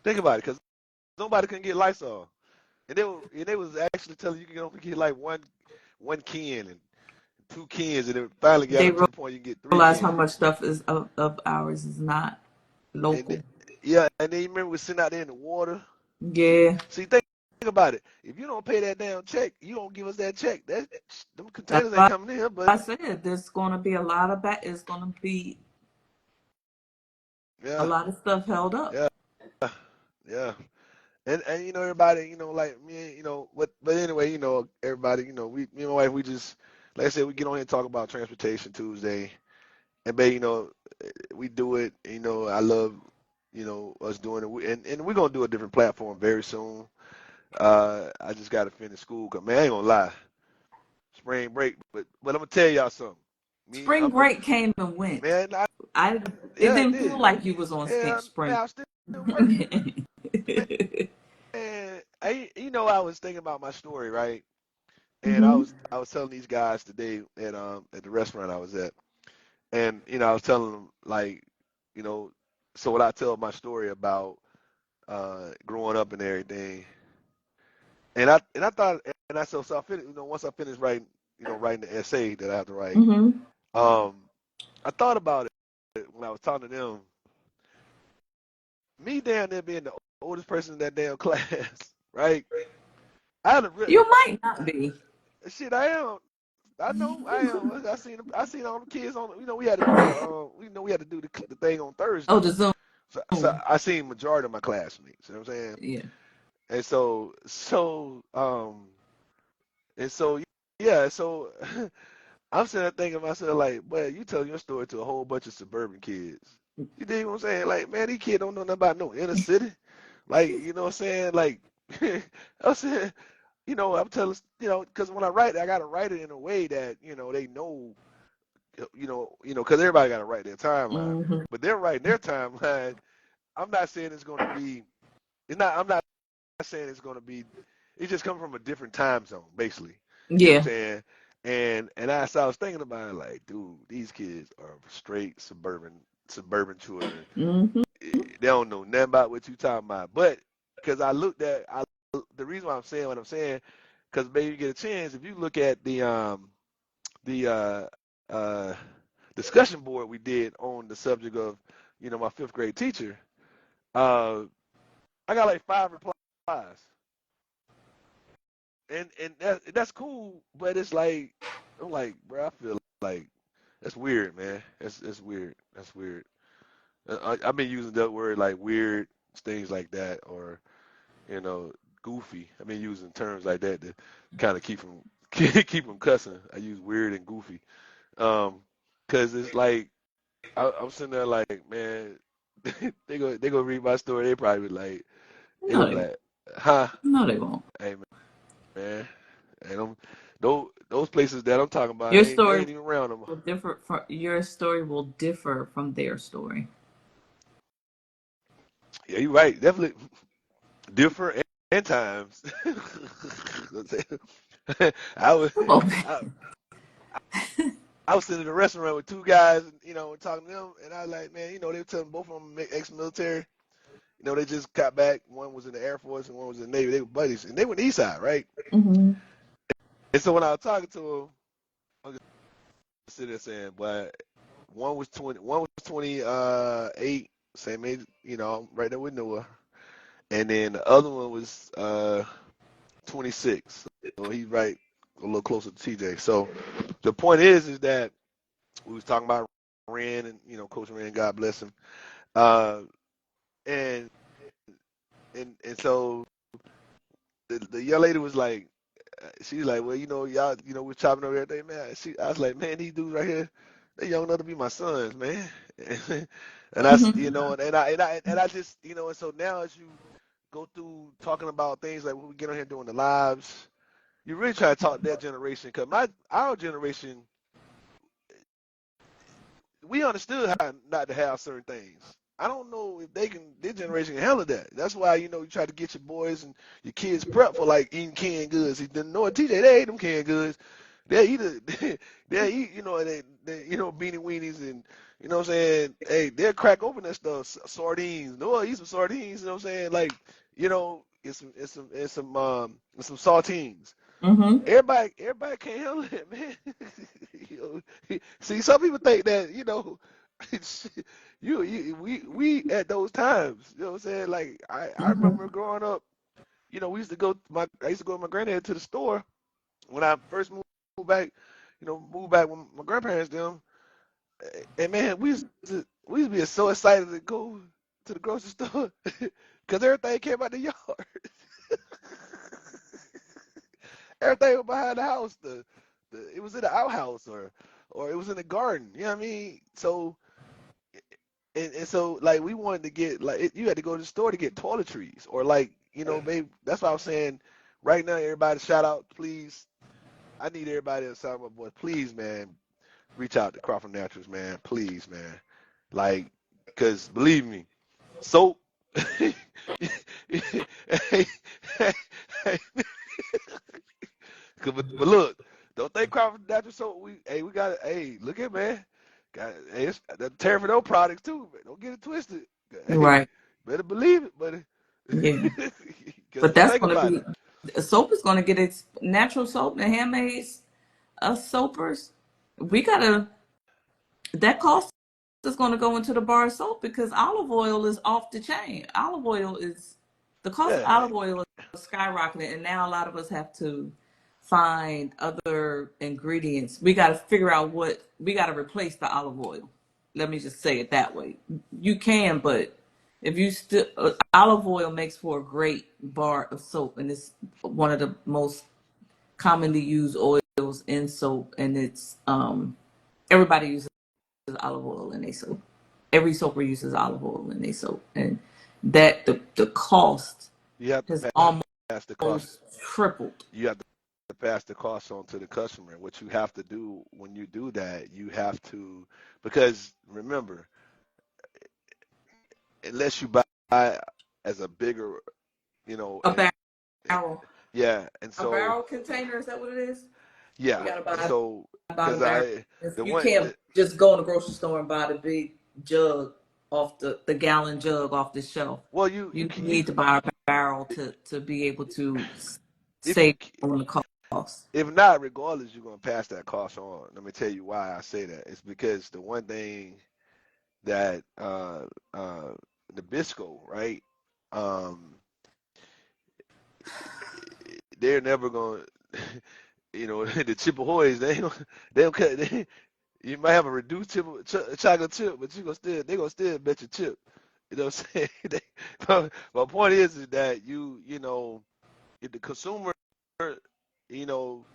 Think about it, because nobody can get Lysol. And they was actually telling you can only get like one can and two cans, and it finally got They up to the point you can get three realize how cans. much stuff is of ours is not And local. yeah, and then you remember we sitting out there in the water. Yeah, See, think about it. If you don't pay that damn check, you don't give us that check. Them that's containers ain't why coming in here, I buddy. said there's going to be a lot of It's going to be a Yeah, lot of stuff held up. yeah, yeah. And everybody, like me, but anyway, everybody, me and my wife, we just, like I said, we get on here and talk about Transportation Tuesday. And babe, we do it. I love, us doing it. And we're gonna do a different platform very soon. I just gotta finish school, cause man, I ain't gonna lie, spring break. But I'm gonna tell y'all something. Me, Spring break came and went. man, I It yeah, it didn't feel did. like you was on Yeah, man, spring. I was still working. Man, I was thinking about my story, right? And I Hmm. was I was telling these guys today at the restaurant I was at, and I was telling them like, you know, so what I tell my story about growing up and everything. And I thought, and I so I finished, once I finished writing, writing the essay that I have to write, Hmm. um, I thought about it when I was talking to them. Me down there being the oldest person in that damn class, right? I had a real You might not be. shit. I am. I know. I am. I seen all the kids on. We had to do we had to do the thing on Oh, Thursday. the Zoom. So I seen majority of my classmates. You know what I'm saying? Yeah. And so yeah, so I'm sitting there thinking to myself like, well, you telling your story to a whole bunch of suburban kids. You dig what I'm saying? Like, man, these kids don't know nothing about no inner city. Like, you know what I'm saying? Like, I'm saying, I'm telling, because when I write, I gotta write it in a way that they know, because everybody gotta write their timeline. Hmm. But they're writing their timeline. I'm not saying it's gonna be. It's not. I'm not saying it's gonna be. It just comes from a different time zone, basically. You know what I'm Yeah. saying? So I was thinking about it, like, dude, these kids are straight suburban children. Hmm. They don't know nothing about what you talking about. But because the reason why I'm saying what I'm saying, because maybe you get a chance if you look at the uh, discussion board we did on the subject of my fifth grade teacher. Uh, I got like 5 replies, and that's cool. But it's like I'm like, bro, I feel like that's weird, man. That's weird. That's weird. I've been using that word like weird things like that, or you know, goofy. I've been using terms like that to kind of keep from keep them cussing. I use weird and goofy, um, cause it's like I'm sitting there like, man, they go read my story. They No, gonna be they won't. like, huh? No, they won't. Hey man, and those places that I'm talking about Your ain't they story ain't even around them. will differ from your story will differ from their story. Yeah, you're right. Definitely different and times. I was Come on. I, I was sitting in a restaurant with two guys, and, talking to them, and I was like, man, they were telling both of them ex-military. They just got back. One was in the Air Force and one was in the Navy. They were buddies, and they were in the East Side, right? Hmm. And so when I was talking to them, I was just sitting there saying, but one was 28, same age, right there with Noah, and then the other one was 26. So he's right a little closer to TJ. So the point is that we was talking about Ren and Coach Ren, God bless him. Uh, and and so the young lady was like, she's like, well, y'all, we're chopping over everything, man. I was like, man, these dudes right here, they young enough to be my sons, man. And I, Hmm. and I just, and so now as you go through talking about things like when we get on here doing the lives, you really try to talk to that generation, because our generation, we understood how not to have certain things. I don't know if this generation can handle that. That's why, you try to get your boys and your kids prepped for like eating canned goods. He didn't know it. TJ, they ate them canned goods. They eat it. They eat, beanie weenies and, what I'm saying? Hey, they'll crack open that stuff. Sardines. Noah eat some sardines, you know what I'm saying? Like, it's some saltines. Hmm. Everybody can't handle it, man. See, some people think that we at those times. You know what I'm saying? Like I remember Hmm. growing up. We used to go. I used to go with my granddad to the store when I first moved back. Moved back with my grandparents them. And man, we used to be so excited to go to the grocery store because everything came out the yard. Everything was behind the house. It was in the outhouse or it was in the garden. You know what I mean? So and so like we wanted to get like you had to go to the store to get toiletries or like maybe that's why I was saying right now everybody shout out please. I need everybody to sign my boy. Please, man, reach out to Crawford Naturals, man. Please, man. Like, cause believe me, soap. But look, don't think Crawford Natural Soap. We got it. Hey, look at man. Hey, it's the Terrafidel products too, man. Don't get it twisted. Hey, Right. better believe it, buddy. Yeah. Cause But just that's think going to about be it. soap is going to get its natural soap and handmade soapers. We gotta that cost is going to go into the bar of soap because olive oil is off the chain. Olive oil is the cost of Yeah, olive oil is skyrocketing, and now a lot of us have to find other ingredients. We got to figure out what we got to replace the olive oil. Let me just say it that way. You can, but if you still olive oil makes for a great bar of soap, and it's one of the most commonly used oils in soap, and it's everybody uses olive oil in their soap. Every soaper uses olive oil in their soap, and that the cost you have to has almost pass the cost. tripled. You have to pass the cost on to the customer. What you have to do when you do that, you have to because remember, unless you buy as a bigger, A and barrel, yeah, and a so barrel container, is that what it is? You yeah, gotta and buy so by the because barrel. the You one can't just go in the grocery store and buy the big jug off the gallon jug off the shelf. well you You can need to buy a barrel to be able to if save on the cost. if not, regardless, you're gonna pass that cost on. Let me tell you why I say that. It's because the one thing that uh Nabisco, right? Um, they're never gonna, the Chippehoys, they don't cut. You might have a reduced chocolate chip, but they gonna still bet your chip. You know what I'm saying? My point is that if the consumer, you know,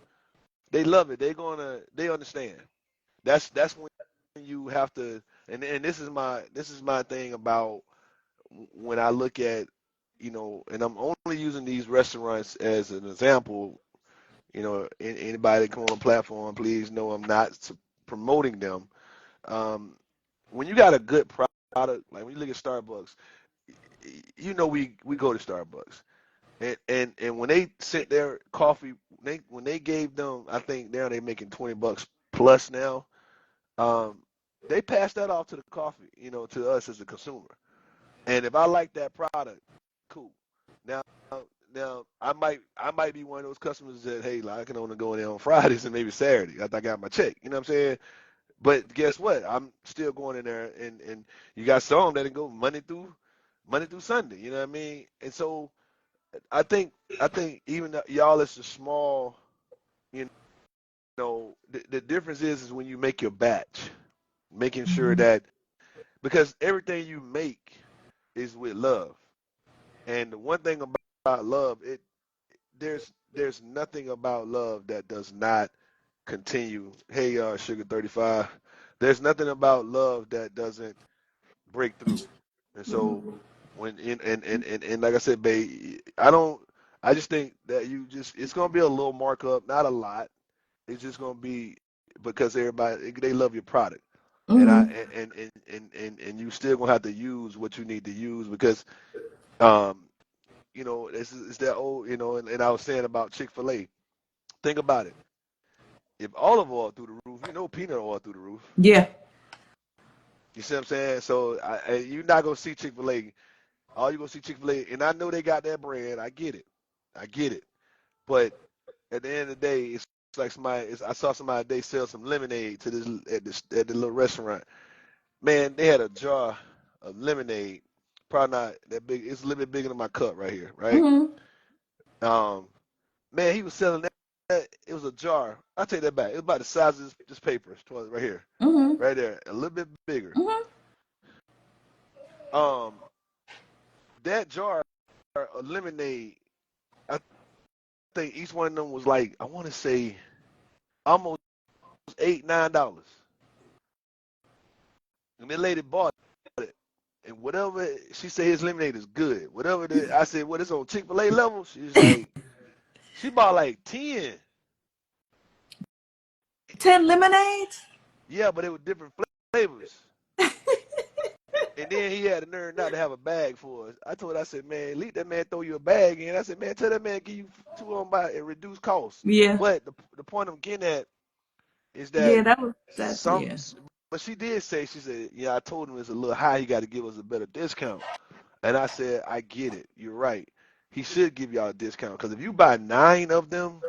they love it. They understand. That's when you have to, and this is my thing about when I look at, and I'm only using these restaurants as an example. Anybody that come on the platform, please know I'm not promoting them. Um, when you got a good product, like when you look at Starbucks, we go to Starbucks, and when they sit their coffee, when they they gave them, I think now they're making $20 plus now. Um, they passed that off to the coffee, to us as a consumer. And if I like that product, cool. Now, now I might be one of those customers that, hey, like, I can only go in there on Fridays and maybe Saturday after I got my check. You know what I'm saying? But guess what? I'm still going in there, and you got some that can go Monday through Sunday. You know what I mean? And so I think even y'all as a small, you the difference is when you make your batch, making sure Mm-hmm. that because everything you make is with love. And the one thing about love, there's nothing about love that does not continue. Hey, Sugar 35. There's nothing about love that doesn't break through. And so when and like I said, babe, I just think that it's gonna be a little markup, not a lot. It's just gonna be because everybody they love your product. And I Mm-hmm. and you still gonna have to use what you need to use because um it's that old, and I was saying about Chick-fil-A. Think about it. If olive oil through the roof, peanut oil through the roof. Yeah. You see what I'm saying? So you're not gonna see Chick-fil-A. All you gonna see Chick-fil-A, and I know they got that brand. I get it. I get it. But at the end of the day, it's like I saw somebody they sell some lemonade to at the little restaurant. Man, they had a jar of lemonade, probably not that big. It's a little bit bigger than my cup right here, right? Mm-hmm. Um, man, he was selling that. It was a jar. I take that back. It was about the size of this paper. It's right here, Mm-hmm. right there, a little bit bigger. Mm-hmm. Um, that jar of lemonade, I think each one of them was like, I want to say almost $8, $9. And the lady bought it. And whatever she said, his lemonade is good. I said, what is on Chick-fil-A level? She's like, she bought like 10. 10 lemonades? Yeah, but it was different flavors. And then he had the nerve not to have a bag for us. I said, man, let that man throw you a bag in. I said, man, tell that man give you two on by and reduce costs. Yeah. But the point I'm getting at is that Yeah, that's, some, yeah. but she did say, she said, yeah, I told him it's a little high. He got to give us a better discount. And I said, I get it. You're right. He should give y'all a discount because if you buy 9 of them,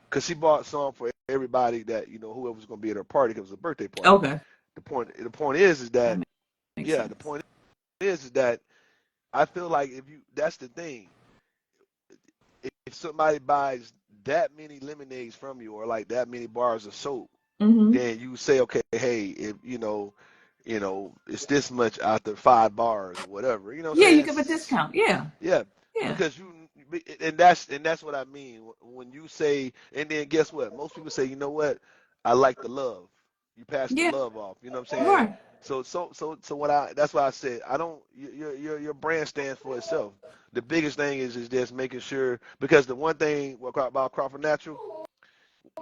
because she bought some for everybody that whoever was going to be at her party because it was a birthday party. Okay. The point is That that makes yeah, the sense. point is that I feel like that's the thing. If somebody buys that many lemonades from you or like that many bars of soap, Mm-hmm. then you say, okay, hey, if it's this much after 5 bars or whatever. You know what Yeah, you I'm give a saying? discount. Yeah. Yeah, Yeah. because and that's what I mean when you say, and then guess what? Most people say, you know what? I like the love. You pass the Yeah. love off. You know what I'm saying? Right. So what that's why I said I don't. Your brand stands for itself. The biggest thing is just making sure because the one thing about Crawford Natural,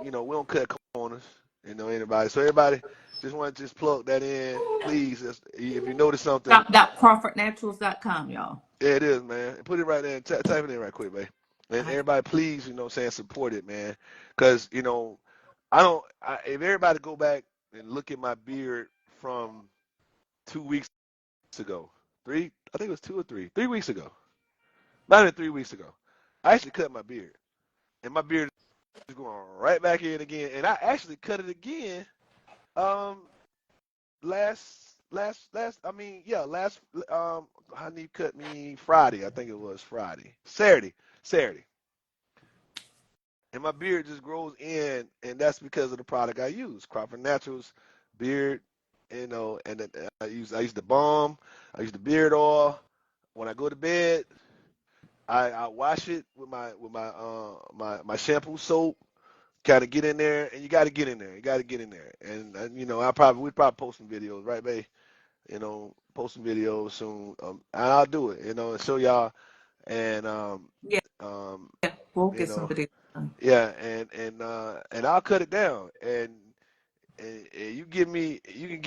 we don't cut corners. Anybody. So everybody just want to just plug that in, please. If you notice something, Shop.crawfordnaturals.com, y'all. yeah, it is, man. Put it right there. Type it in right quick, man. And I, everybody, please, support it, man. Because I don't. If everybody go back and look at my beard from 2 weeks ago, three, I think it was 2 or 3 weeks ago, not even 3 weeks ago, I actually cut my beard, and my beard is going right back in again. And I actually cut it again. Um, I mean, yeah, Honey cut me Friday. I think it was Friday, Saturday. And my beard just grows in, and that's because of the product I use, Crawford Naturals beard, and then I use the balm, I use the beard oil. When I go to bed, I wash it with my shampoo soap, kind of get in there, and you got to get in there, and we probably post some videos, right, babe? Post some videos soon, and I'll do it, and show y'all, and yeah. um, Yeah. We'll you get know. somebody done. Yeah, and I'll cut it down, and you can give me you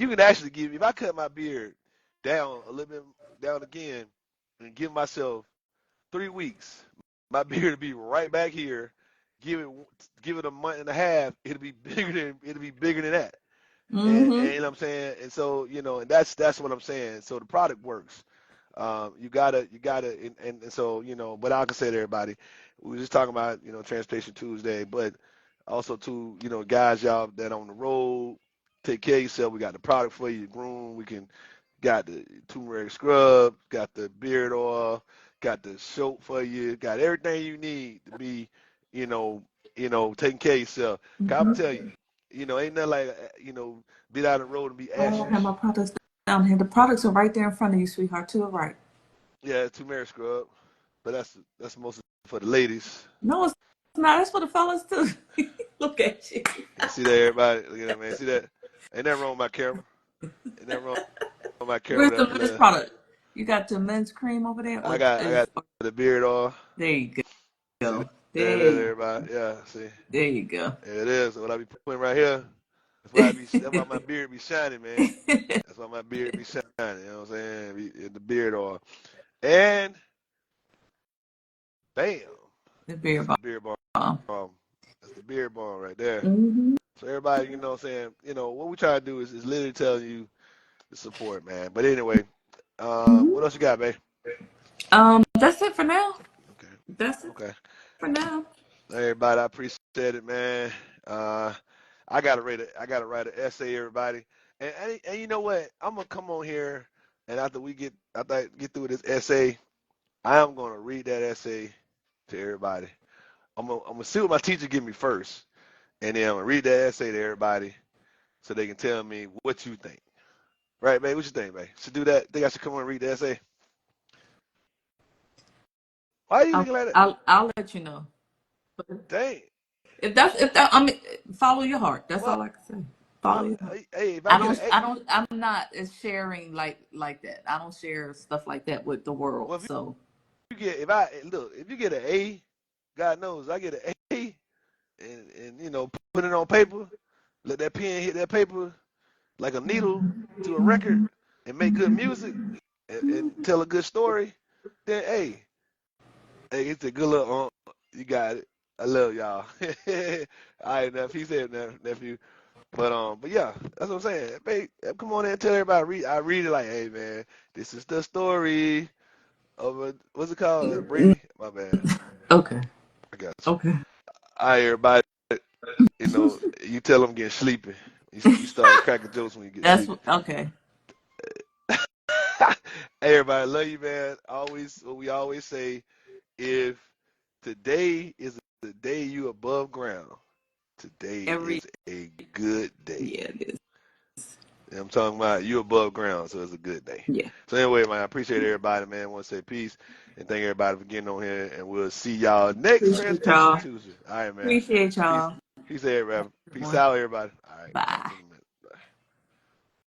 can actually give me if I cut my beard down a little bit down again, and give myself 3 weeks, my beard will be right back here, give it a month and a half, it'll be bigger than that. And Mm-hmm. you know what I'm saying? And so, and that's what I'm saying. So the product works. And so, but I can say to everybody, we were just talking about, Transportation Tuesday, but also to, guys, y'all that on the road, take care of yourself. We got the product for you, groom. Got the turmeric scrub, got the beard oil, got the soap for you, got everything you need to be, you know, taking care of yourself. 'Cause I'm Mm-hmm. tell you, ain't nothing like, be out on the road and be Oh, I have anxious. my products down here. The products are right there in front of you, sweetheart. To the right. Yeah, turmeric scrub, but that's mostly for the ladies. No, it's not. That's for the fellas too. Look at you. Yeah, see that, everybody? Look at that, man. See that? Ain't that wrong with my camera? Ain't that wrong with my camera Where's there, the men's player? product? You got the men's cream over there, I got the beard oil. there you See go. there it There is, you, everybody. Yeah, see. there you go. There it is. What I be putting right here. That's why my beard be shining, man. That's why my beard be shining. You know what I'm saying? The beard oil. And bam, The beer that's the beard balm. bomb. That's the beard balm right there. Mm-hmm. So everybody, what I'm saying, what we try to do is literally tell you the support, man. But anyway, Mm-hmm. what else you got, babe? That's it for now. Okay, That's it okay. for now. Everybody, I appreciate it, man. Uh, I gotta write an essay, everybody. And you know what? I'm gonna come on here, and after I get through with this essay, I am gonna read that essay to everybody. I'm gonna see what my teacher give me first, and then I'm gonna read that essay to everybody so they can tell me what you think. Right, babe? What you think, babe? Should do that? Think I should come on and read the essay? Why are you I'll looking like that? I'll let you know. Dang. If that I mean follow your heart. That's Well, all I can say. Follow well, your heart. hey, if I get an A, I'm not sharing like that. I don't share stuff like that with the world. well, So if you get an A, God knows I get an A, and put it on paper, let that pen hit that paper like a needle to a record, and make good music, and tell a good story, then hey, it's a good little you got it. I love y'all. All right, nephew, he said nephew. But yeah, that's what I'm saying. Hey, come on in and tell everybody. I read it like, hey man, this is the story of what's it called? Brady. My bad. okay. I got you. Okay. All right, everybody. You tell them get sleepy. You start cracking jokes when you get That's sleepy. okay. Hey, everybody, love you, man. Always, what we always say: if today is the day you above ground, today Every is a good day. yeah it is. I'm talking about you above ground, so it's a good day. Yeah. So anyway, man, I appreciate everybody, man. I want to say peace and thank everybody for getting on here, and we'll see y'all next Appreciate Transportation y'all. Tuesday. All right, man. Appreciate Peace, y'all. peace, everybody. Peace One. out, everybody. All right, talk Bye. to you in a minute.